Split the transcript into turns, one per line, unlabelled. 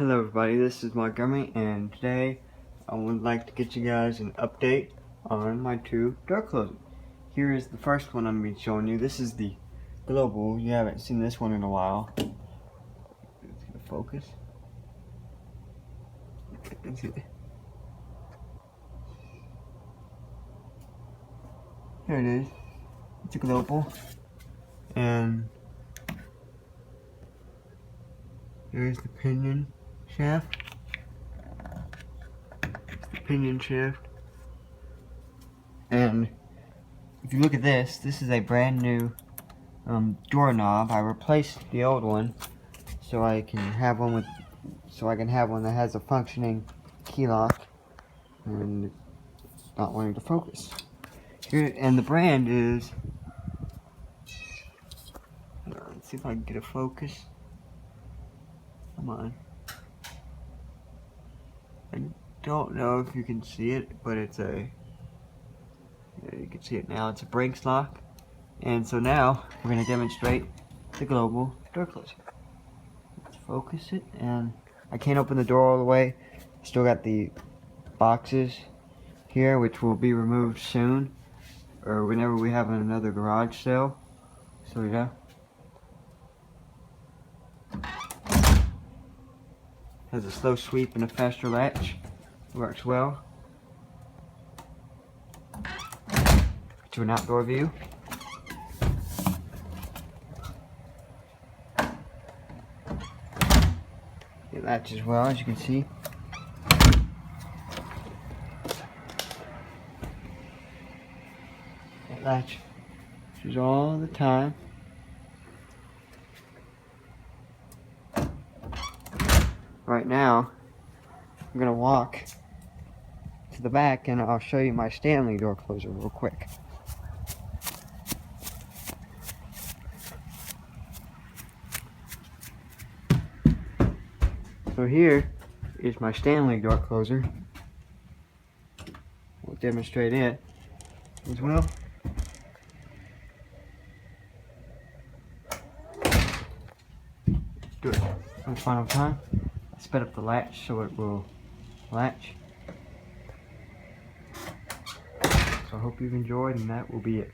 Hello everybody, this is Montgomery, and today I would like to get you guys an update on my two door closers. Here is the first one I'm going to be showing you. This is the Global. You haven't seen this one in a while. It's going to focus. Here it is. It's a Global. And here's the pinion shaft. Pinion shaft. And if you look at this, this is a brand new doorknob. I replaced the old one so I can have one that has a functioning key lock and it's not wanting to focus. Here, and the brand is, let's see if I can get a focus. Come on. I don't know if you can see it, but it's a, yeah, you can see it now. It's a Brinks lock. And so now we're going to demonstrate the Global door closer. Let's focus it, and I can't open the door all the way. Still got the boxes here, which will be removed soon, or whenever we have another garage sale. So yeah. Has a slow sweep and a faster latch. Works well. To an outdoor view. It latches well, as you can see. It latches all the time. Right now, I'm gonna walk to the back and I'll show you my Stanley door closer real quick. So here is my Stanley door closer. We'll demonstrate it as well. Do it one final time. I sped up the latch so it will latch. So I hope you've enjoyed, and that will be it.